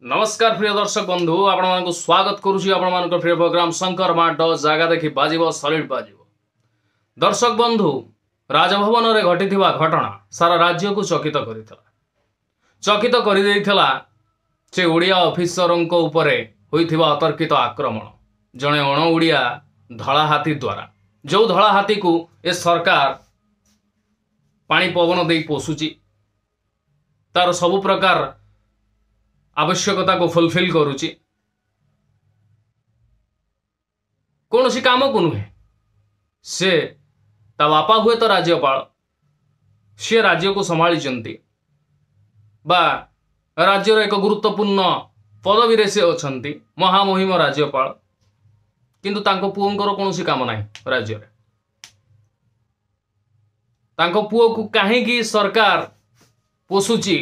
नमस्कार प्रिय दर्शक बंधु आपण स्वागत करुच्ची आपण प्रिय प्रोग्राम शंकर माड जगह देखी बाजिब सॉलिड बाजिब। दर्शक बंधु राजभवन में घटी घटना सारा राज्य को चकित कर से ओडिया ऑफिसर अतर्कित आक्रमण जड़े अण ओडिया धला हाथी द्वारा जो धला हाथी को ए सरकार पानी पवन दे पोषुची तार सबु प्रकार आवश्यकता को फुलफिल करुची कौन सी काम को नुहे से ता बापा हुए तो राज्यपाल सी राज्य को संभाली बा राज्यर एक गुरुत्वपूर्ण पदवी रे से अछंती महामहिम राज्यपाल किंतु तांको पुओंकर कौन सी काम नहीं राज्य रे तांको पुओ को काहेकी सरकार पोषुची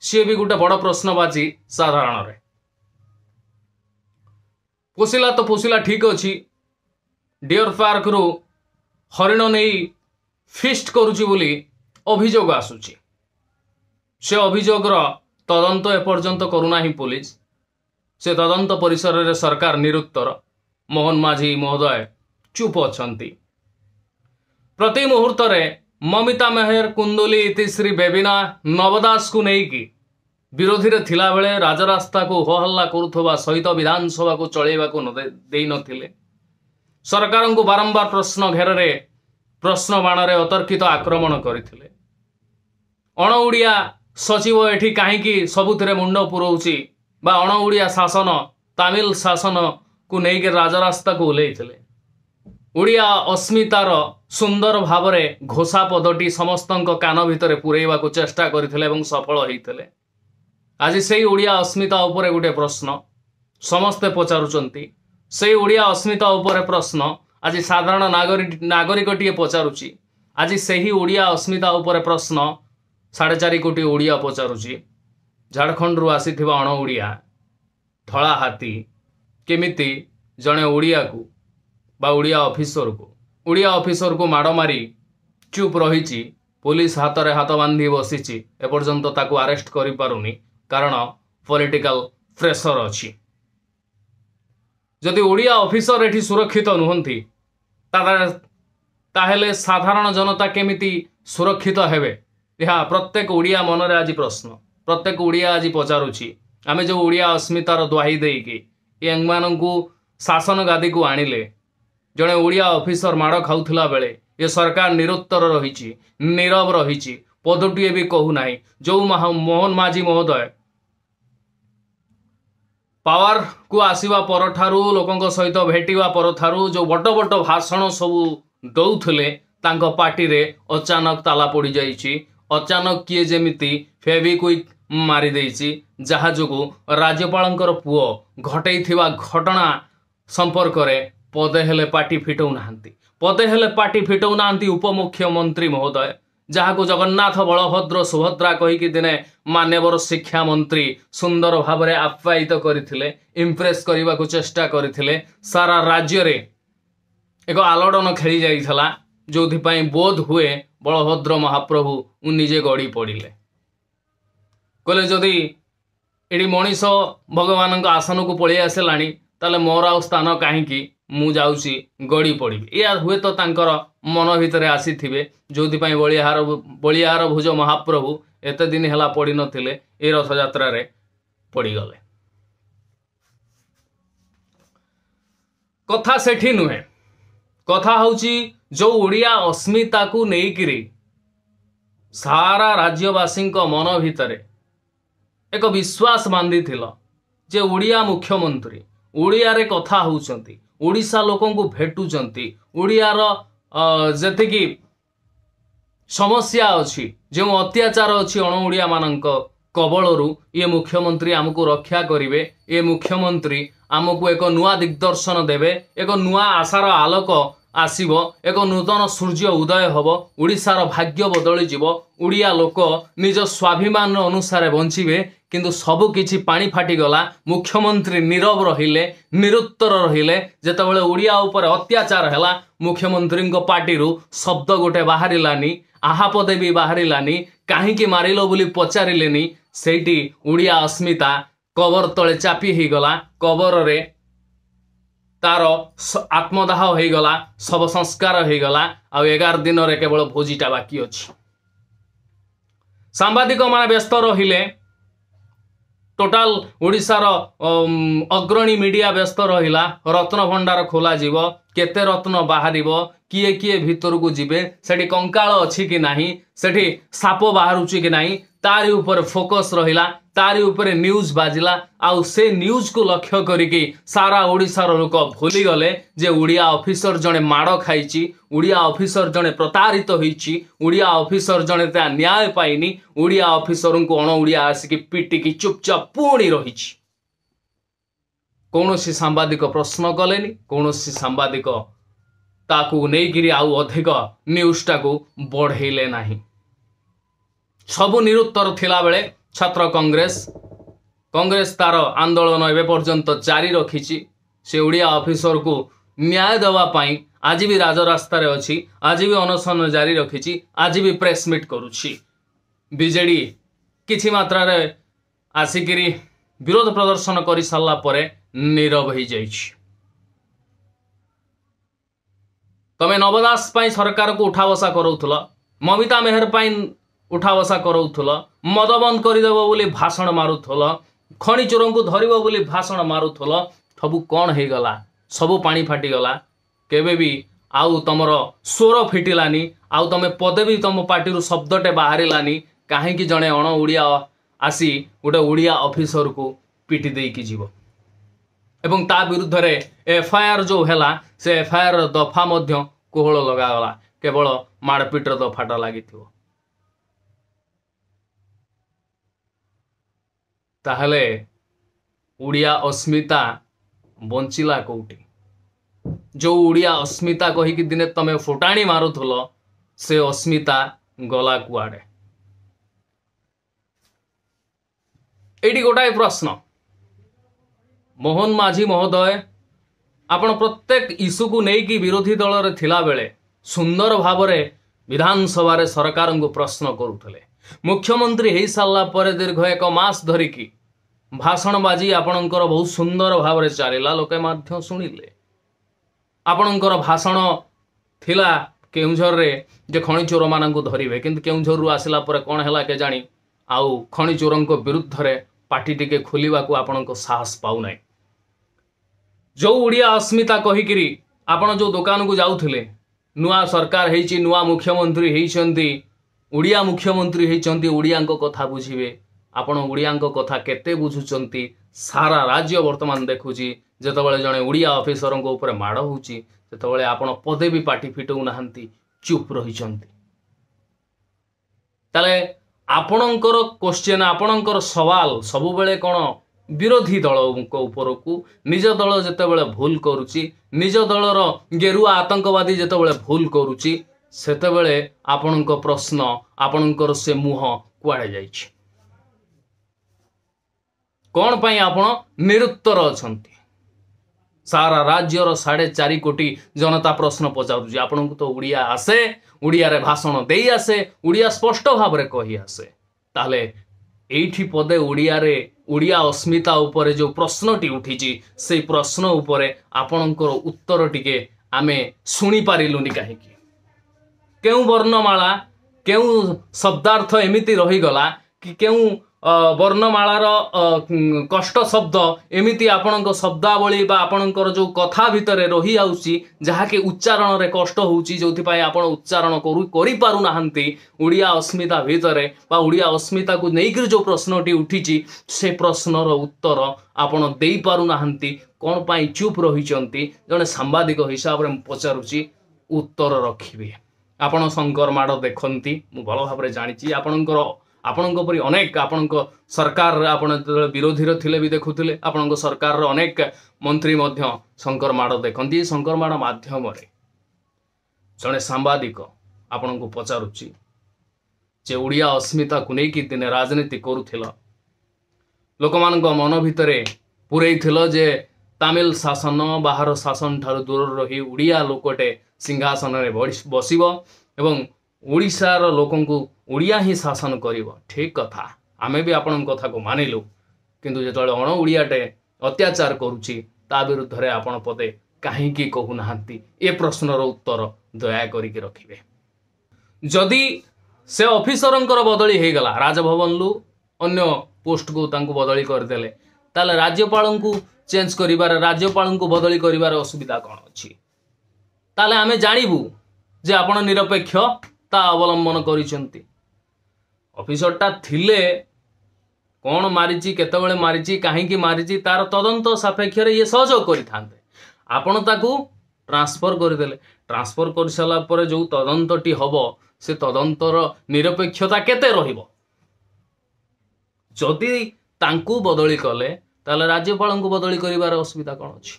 सी भी गोटे बड़ प्रश्नबाची साधारण रे पोषिला तो पोषिला ठीक अच्छी डियर पार्क रु हरिण नहीं फिस्ट करुची बोली अभियोग आसुची से अभियोगर तदंत एपर्यंत करूना ही पुलिस से तदंत परिसर रे सरकार निरुत्तर मोहन माझी महोदय चुप अछंती प्रति मुहूर्त रे ममिता मेहर कुंदुली इतिश्री बेबिना नवदास को लेकिन विरोधी रे थिला बेले राजरास्ता को होहल्ला करुथबा सहित विधानसभा को चलेबा को दे नथिले सरकार को बारंबार प्रश्न घेर रे प्रश्न बाण रे अतर्कित आक्रमण करथिले अण ओडिया सचिव एठी काहेकी सबुथिरे मुंड पुरौची बा अण ओडिया शासन तमिल शासन को लेकिन राजरास्ता को ओल्लैथिले ओडिया अस्मितार सुंदर भावरे घोषा पदटी समस्तंक कान भितर पुरेवा को चेष्टा करथिले सफल होइथिले। आज से ओडिया अस्मिता उपरे गोटे प्रश्न समस्ते पचारुचंती से ओडिया अस्मिता उपरे प्रश्न आज साधारण नागरिकटीए पचारुची आज से ही ओडिया अस्मिता उपरे प्रश्न 4.5 कोटी ओडिया पचारुची झारखंड रु आसीथिबा अण ओडिया धला हाथी केमिति जणे ओडिया को बा ओडिया ऑफिसर को माड़ मारी चुप रही पुलिस हाथ रे हाथ बांधी बसी एपर्यंत ताकू अरेस्ट करि पारुनी कारण पॉलिटिकल प्रेशर अच्छी जदि ओडिया ऑफिसर एठी सुरक्षित नुहंती ताहेले साधारण जनता केमिति सुरक्षित हेबे यह प्रत्येक ओडिया मनरे आज प्रश्न प्रत्येक ओडिया आज पचारुची आमे जो ओडिया अस्मितार दुहाई देकी एंगमानंकु शासन गादी को आनिले जड़े ओडिया ऑफिसर माड़ खाऊला बेले ये सरकार निरुत्तर रही नीरव रही पदटीए भी कहूना जो मोहन माझी महोदय पावर को आसवा पर ठारू लोकों सहित भेटिवा पर ठारू जो बड़ बड़ भाषण सबू दौले पार्टी रे अचानक ताला पड़ जाइए अचानक किए जेमिति फेविक्विक मारी देइछि जहा जोगु राज्यपालंकर पुओ घटई घटना संपर्क रे पदे हेले पार्टी फिटौ नाहंती पदे हेले पार्टी फिटौ नाहंती उपमुख्यमंत्री महोदय जहाँ को जगन्नाथ बलभद्र सुभद्रा कहीकि दिने मान्यवर शिक्षा मंत्री सुंदर भाव में आप्यायित करथिले इम्प्रेस करने को चेष्टा करथिले सारा राज्य रे एक आलोड़न खेली जाइथला जोथिपाई बोध हुए बलभद्र महाप्रभु निजे गड़ी पड़िले कहले जदि एडी मनीष भगवान आसन को पलि आसलानी ताले मोर आ स्थान कहीं मु जाऊँगी गड़ी पड़ी या हुए तो तांकर मन भितर आसीथिबे जोथिपाई बलिहार भुज महाप्रभु एते दिन हेला पड़ी नथिले ए रथ यात्रा रे पड़ी गले कथा सेठी नुहे कथा होची जो ओडिया अस्मिता को नेइकिरी सारा राज्यवासी मन भितर एक विश्वास बांधी थिला जे ओडिया मुख्यमंत्री ओडिया रे कथा होउचंती ओडिशा लोकों को भेटुचंती ओडियार जेतिकी समस्या अच्छी जो अत्याचार अच्छी अण ओडिया मानक कबलरू ये मुख्यमंत्री आमको रक्षा करिवे ये मुख्यमंत्री आमको एक नुआ दिग्दर्शन देवे एक नुआ आशार आलोक आसीबो एक नूतन सूर्य उदय हब ओडिशार भाग्य बदली जीवो ओडिया लोक निज स्वाभिमान अनुसार बंचिबे किंतु सबु किछि पानी फाटी गला मुख्यमंत्री नीरव रहिले निरुत्तर रहिले जेतेबेले ओडिया ऊपर अत्याचार हैला मुख्यमंत्री पार्टी रु शब्द गोटे बाहरिलानी आहापदे भी बाहरिलानी कहीं मारिल बोली पचारिलेनी सेठी ओडिया अस्मिता कबर तले चापी हो गला कबर रे तार आत्मदाह हो गला शव संस्कार हो गला आ 11 दिन रे केवल भोजीटा बाकी अछि सांबादिक माने व्यस्त रहिले टोटाल ओडिशार अग्रणी मीडिया व्यस्त रहिला रत्न भंडार खोला जीव केते रत्न बाहरिबो किए किए भीतर को जीवे सेठी कंकाल अछि कि नाही सेठी साप बाहरुछि कि नाही तारी ऊपर फोकस रहिला तारी ऊपर न्यूज बाजिला आउ से न्यूज को लक्ष्य करिकी सारा ओडिशार लोक भूली गले जे उड़िया ऑफिसर जने माड़ खाइची उड़िया ऑफिसर जने प्रतारित होईची उड़िया ऑफिसर जने ता न्याय पाइनी उड़िया ऑफिसर को अण उड़िया आसिकी पिटिकी चुपचाप पुणी रहिची कौनसी सांबादिक प्रश्न कलेनी कौनसी सांबादिक ताकू नेइकिरी आउ अधिक न्यूजटा को बढ़ेले नाही सबु निरुत्तर थिला बेले छात्र कांग्रेस तार आंदोलन एवं पर्यंत जारी रखी से उड़िया ऑफिसर को न्याय देवा पाई आज भी राजरास्तार अच्छी आज भी अनशन जारी रखी आज भी प्रेस मीट करुछि बीजेडी किछि मात्रा रे आसिकिरी विरोध प्रदर्शन कर सारा पर नीरव हो जाइछि तमे नवदास पाई सरकार को उठा बसा कराउथल ममिता मेहर पाई उठा बसा कराउथल मद बंद करदेव बोली भाषण मारुथल खଣି चोर को धरिबो बोली भाषण मारुथल सबू कौन हो गला सबू पानी फाटीगला केबे भी आउ तमर स्वर फिटिलानी आउ तमे पदे भी तुम पार्टी शब्दटे बाहरिलानी कहीं जड़े अण उड़िया आसी गोटे उड़िया ऑफिसर को पिटी देकी जीव एवं ता विरुद्ध रे एफआईआर जो हैला से एफआईआर दफा मध्य कोहल लगागला केवल मारपिटर दफाटा लगी ताहले उड़िया अस्मिता बंचिला कोठी जो उड़िया अस्मिता कहीकि दिने तमे फुटाणी मारुथल से अस्मिता गला कुआडे एटी गोटाए प्रश्न मोहन माझी महोदय आपण प्रत्येक इश्यू को लेकिन विरोधी दल रे थिला बेले सुंदर भाव में विधानसभा रे सरकार को प्रश्न करुले मुख्यमंत्री हो सारा पर दीर्घ 1 मास धरिकी भाषण बाजी आपणकर बहुत सुंदर भाव में चलला लोके माध्य शुणिले आपणकर भाषण थिला केउझर रे जे खଣି चोर मानक धरिवे किंतु केउझर रु आसिला पर कोन हैला के जानी आउ खଣି चोरन को विरुद्ध रे पार्टी टिके खोलिबा को आपणको साहस पाउ नै जो उड़िया अस्मिता कहिकिरी आपण जो दुकान को जाउथिले नुआ सरकार हेची नुआ मुख्यमंत्री हेचंती उड़िया मुख्यमंत्री हेचंती उड़ियांको कथा बुझिबे आपण उड़ियांको कथा केते बुझुचंती सारा राज्य वर्तमान देखुची जेतबेले जणे उड़िया ऑफिसर को ऊपर माड़ होउची जेतबेले आपण पदे भी पार्टी फिटौ नाहंती चुप रहिचंती ताले आपणकर क्वेश्चन आपणकर सवाल सबु बेले कोन विरोधी दल ऊपर को निज दल जेतेबेले भूल करुची निज दलर गेरुआ आतंकवादी जेतेबेले भूल करुची सेतेबेले आपणक प्रश्न आपणकर से मुह कुआडे जाइछि कौन पाई आपण निरुत्तर अछंती सारा राज्यर 4.5 कोटी जनता प्रश्न पचारुची आपन को तो उड़िया आसे उड़िया रे भाषण देई आसे उड़िया स्पष्ट भाव रे कही आसे ताले एठी पदे उड़िया रे उड़िया अस्मिता उपरे जो प्रश्नटी उठीची से प्रश्न उपरे आपणकर उत्तर टिके आमे सुनी पारिलुनी काहेकी केउ वर्णमाला केउ शब्दार्थ एमिति रही गला कि केउ वर्णमालार कष्ट शब्द एमिति आपणक शब्दावली बा आपणकर जो कथा भितरे रही आउची जहाँकि उच्चारण रे कष्ट होउची जोथि पाई आपण उच्चारण करि पारु नाहंती उड़िया अस्मिता भितरे बा उड़िया अस्मिता को नेइकर जो प्रश्नटी उठीची से प्रश्नर उत्तर आपण देई पारु नाहंती कोन पाई चुप रहिचंती जने सांबादिक हिसाब रे पचारुची उत्तर रखिबे आपण शंकर माड़ देखंती मु भलो भाव रे जानिची आपणकर आपणक परि अनेक आपणक सरकार आपण विरोधी थिले भी देखुथिले आपणक सरकार अनेक मंत्री मध्य शंकर माड़ देखंती शंकर माड़ माध्यम रे जने सांबादिक आपण को पचारुची जे उड़िया अस्मिता को नेकी दिने राजनीति करुथिला लोकमानक मन भितरे पुरैथिला जे तमिल शासन बाहर शासन ठार दूर रही उड़िया लोकटे सिंहासन रे बसिबो एवं ओडिशार लोकन को उड़िया ही शासन करिवो ठीक कथा आमे भी आपण कथा को मानिलु किंतु जेतବେଳେ अण ओडियाटे अत्याचार करुछि ता विरुद्ध रे आपण पदे काहींकी कहू नाहंती ए प्रश्नर उत्तर दया करिके रखिबे। जदि से ऑफिसरंकर बदली हे गला राजभवन लु अन्य पोस्ट को तांको बदली कर देले ताले राज्यपाल को चेंज करिवार राज्यपाल को बदली करिवार असुविधा कोन अछि ताले आमे जानिबु जे आपण निरपेक्ष ता अवलंबन करिसंती। ऑफिसरटा थिले कौन मारिची केतबेले मारिची काहींकी मारिची तार तदंत सापेक्ष रे ये सहयोग करिथांते आपण ताकू ट्रांसफर करदेले ट्रांसफर कर साला परे जो तदंतटी हबो से तदंतर निरपेक्षता केते रहिबो। जदि तांकू बदली कले ताले राज्यपाल को बदली करिवार असुविधा कोन अछि।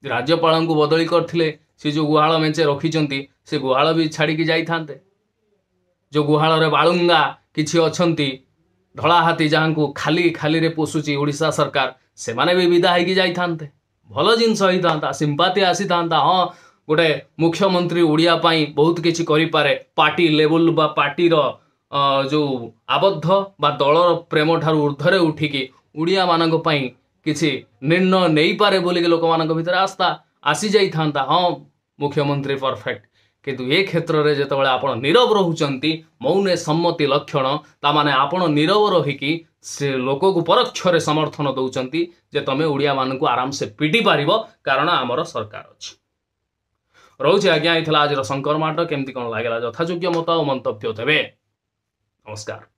राज्यपाल को बदली करथिले से जो गुहाल मेंचे रखिचंती से गुहाल भी छाड़ी की जाई थांते। जो गुहाल रे बाळुंगा किछि अछंती धड़ा हाथी जहां को खाली खाली रे पोसुची ओडिशा सरकार से माने भी विदा होगी जाई थांते भल जिनस होई थांता सिंपाती आसी थांता। हाँ गोटे मुख्यमंत्री ओडिया पाई बहुत किछि करि पारे पार्टी लेवल बा पार्टी रो जो आबद्ध बा दलर प्रेम ठारू ऊर्ध्वरे उठिकी ओडिया मानक पाई किछि निर्णय नहीं पारे बोली लोक मानक भितर आस्था आसी जाई थांता। हाँ मुख्यमंत्री परफेक्ट किंतु ए क्षेत्र रे जेतबेले आपण नीरव रहुचंती मौने सम्मति लक्षण ता माने आपण नीरव रहिकी से लोक को परोक्ष रे समर्थन दउचंती जे तमे ओडिया मान को आराम से पिटी पारिबो कारण आमर सरकार अछि। रहउछि आज्ञा इथला आज शंकर माट केमती कोन लागला यथायोग्य मत और मंतव्य देबे। नमस्कार।